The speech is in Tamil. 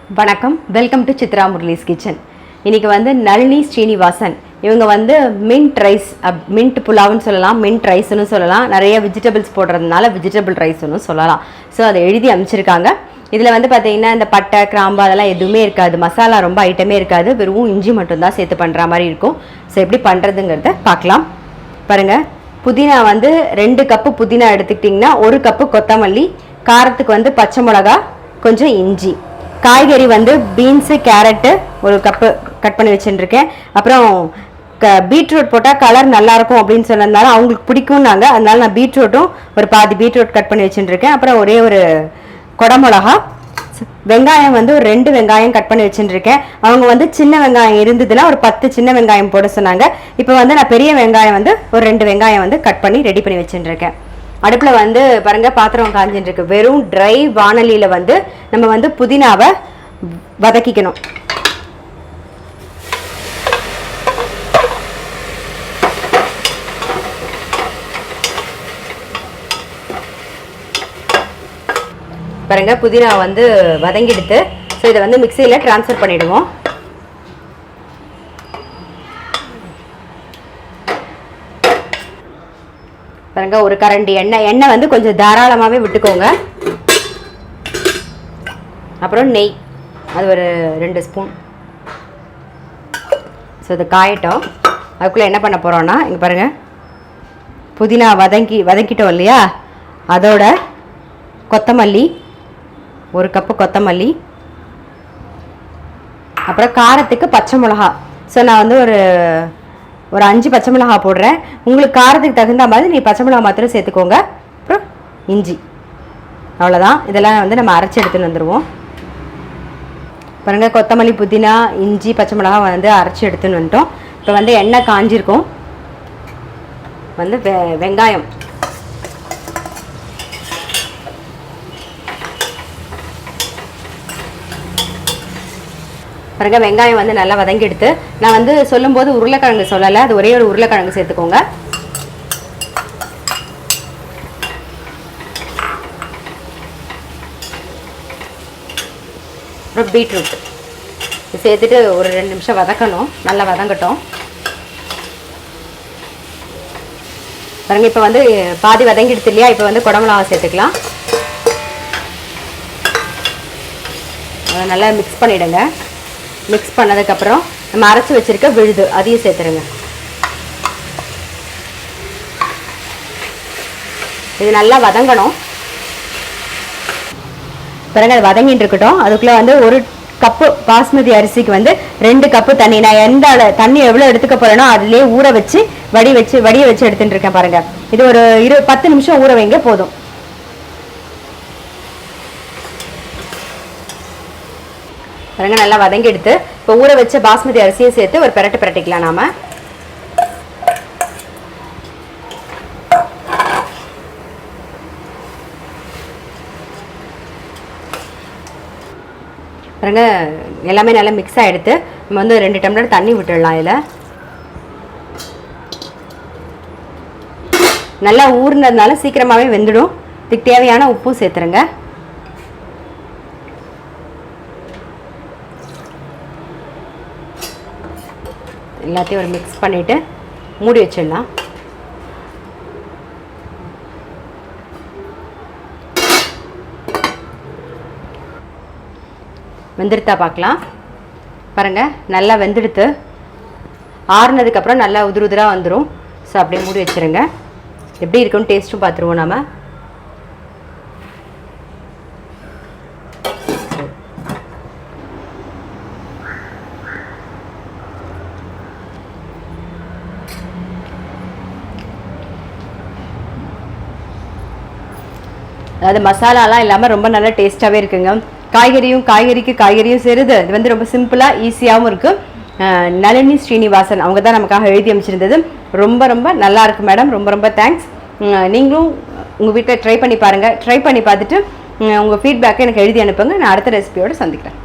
வணக்கம், welcome to Chitra Murali's kitchen. இன்றைக்கி வந்து நளினி ஸ்ரீனிவாசன் இவங்க வந்து மின்ட் ரைஸ், மின்ட் புலாவ்னு சொல்லலாம், மின்ட் ரைஸ்னு சொல்லலாம், நிறைய வெஜிடபிள்ஸ் போடுறதுனால வெஜிடபிள் ரைஸ்னு சொல்லலாம். ஸோ அதை எழுதி அமைச்சிருக்காங்க. இதில் வந்து பார்த்தீங்கன்னா இந்த பட்டை கிராம்பு அதெல்லாம் எதுவுமே இருக்காது, மசாலா ரொம்ப ஐட்டமே இருக்காது, வெறும் இஞ்சி மட்டும்தான் சேர்த்து பண்ணுற மாதிரி இருக்கும். ஸோ எப்படி பண்ணுறதுங்கிறத பார்க்கலாம். பாருங்கள், புதினா வந்து 2 கப்பு புதினா எடுத்துக்கிட்டிங்கன்னா 1 கப்பு கொத்தமல்லி, காரத்துக்கு வந்து பச்சை மிளகா, கொஞ்சம் இஞ்சி, காய்கறி வந்து பீன்ஸு கேரட்டு 1 கப்பு கட் பண்ணி வச்சுருக்கேன். அப்புறம் பீட்ரூட் போட்டால் கலர் நல்லாயிருக்கும் அப்படின்னு சொன்னதுனால அவங்களுக்கு பிடிக்கும்னாங்க, அதனால நான் பீட்ரூட்டும் ஒரு பாதி பீட்ரூட் கட் பண்ணி வச்சுருக்கேன். அப்புறம் ஒரே ஒரு குடமிளகா, வெங்காயம் வந்து ஒரு 2 வெங்காயம் கட் பண்ணி வச்சுருக்கேன். அவங்க வந்து சின்ன வெங்காயம் இருந்ததுன்னா ஒரு 10 சின்ன வெங்காயம் போட சொன்னாங்க. இப்போ வந்து நான் பெரிய வெங்காயம் வந்து ஒரு 2 வெங்காயம் வந்து கட் பண்ணி ரெடி பண்ணி வச்சுருக்கேன். அடுப்பில் வந்து பாருங்கள், பாத்திரம் காஞ்சின்னு இருக்கு. வெறும் ட்ரை வானலியில் வந்து நம்ம வந்து புதினாவை வதக்கிக்கணும். பாருங்கள், புதினா வந்து வதங்கிடுத்து. ஸோ இதை வந்து மிக்சியில் ட்ரான்ஸ்ஃபர் பண்ணிவிடுவோம். பாருங்க, ஒரு கரண்டி எண்ணெய் வந்து கொஞ்சம் தாராளமாகவே விட்டுக்கோங்க. அப்புறம் நெய், அது ஒரு 2 ஸ்பூன். ஸோ இது காயட்டும். அதுக்குள்ளே என்ன பண்ண போகிறோன்னா, இங்கே பாருங்கள், புதினா வதக்கிட்டோம் இல்லையா, அதோட கொத்தமல்லி 1 கப்பு கொத்தமல்லி, அப்புறம் காரத்துக்கு பச்சை மிளகா. ஸோ நான் வந்து ஒரு 5 பச்சை மிளகா போடுறேன். உங்களுக்கு காரத்துக்கு தகுந்த மாதிரி நீ பச்சை மிளகா மாத்திரம் சேர்த்துக்கோங்க. அப்புறம் இஞ்சி, அவ்வளோதான். இதெல்லாம் வந்து நம்ம அரைச்சி எடுத்துன்னு வந்துடுவோம். பாருங்கள், கொத்தமல்லி, புதினா, இஞ்சி, பச்சை மிளகா வந்து அரைச்சி எடுத்துன்னு வந்துட்டோம். இப்போ வந்து எண்ணெய் காஞ்சிருக்கும். வந்து வெங்காயம், பாருங்க, வெங்காயம் வந்து நல்லா வதங்கி எடுத்து, நான் வந்து சொல்லும்போது உருளைக்கிழங்கு சொல்லலை, அது ஒரே ஒரு உருளைக்கிழங்கு சேர்த்துக்கோங்க. அப்புறம் பீட்ரூட் சேர்த்துட்டு ஒரு 2 நிமிஷம் வதக்கணும். நல்லா வதங்கட்டும். பாருங்க, இப்போ வந்து பாதி வதங்கிடுது இல்லையா, இப்போ வந்து குடமிளகா சேர்த்துக்கலாம். அதை நல்லா மிக்ஸ் பண்ணிவிடுங்க. மிக்ஸ் பண்ணதுக்கப்புறம் நம்ம அரைச்சி வச்சுருக்க விழுது அதையும் சேர்த்துருங்க. இது நல்லா வதங்கணும். பாருங்க, அது வதங்கிட்டு இருக்கட்டும். அதுக்குள்ளே வந்து 1 கப்பு பாஸ்மதி அரிசிக்கு வந்து 2 கப்பு தண்ணி. நான் எந்த தண்ணி எவ்வளோ எடுத்துக்க போகிறேனோ அதுலேயே ஊற வச்சு வடிய வச்சு எடுத்துகிட்டு இருக்கேன். பாருங்கள், இது ஒரு 10 நிமிஷம் ஊற வைங்க போதும். பாருங்க, நல்லா வதங்கி எடுத்து இப்போ ஊற வச்ச பாஸ்மதி அரிசியை சேர்த்து ஒரு பிரட்டிக்கலாம். நாம பாருங்க, எல்லாமே நல்லா மிக்ஸ் ஆகிடுத்து. நம்ம வந்து 2 டம்ளர் தண்ணி விட்டுடலாம். இதில் நல்லா ஊறினதுனால சீக்கிரமாகவே வெந்துடும். இதுக்கு தேவையான உப்பும் சேர்த்துருங்க. எல்லாத்தையும் ஒரு மிக்ஸ் பண்ணிவிட்டு மூடி வச்சிடலாம். வெந்துடுத்தா பார்க்கலாம். பாருங்கள், நல்லா வெந்துடுத்து. ஆறுனதுக்கப்புறம் நல்லா உதிராக வந்துடும். ஸோ அப்படியே மூடி வச்சுருங்க. எப்படி இருக்குன்னு டேஸ்ட்டும் பார்த்துருவோம் நாம். அதாவது மசாலாலாம் இல்லாமல் ரொம்ப நல்லா டேஸ்ட்டாகவே இருக்குங்க. காய்கறியும் சேருது. இது வந்து ரொம்ப சிம்பிளாக ஈஸியாகவும் இருக்குது. நளினி ஸ்ரீனிவாசன் அவங்க தான் நமக்காக எழுதி அமைச்சிருந்தது. ரொம்ப ரொம்ப நல்லா இருக்குது மேடம். ரொம்ப ரொம்ப தேங்க்ஸ். நீங்களும் உங்கள் வீட்டில் ட்ரை பண்ணி பாருங்கள். ட்ரை பண்ணி பார்த்துட்டு உங்கள் ஃபீட்பேக்கை எனக்கு எழுதி அனுப்புங்க. நான் அடுத்த ரெசிபியோடு சந்திக்கிறேன்.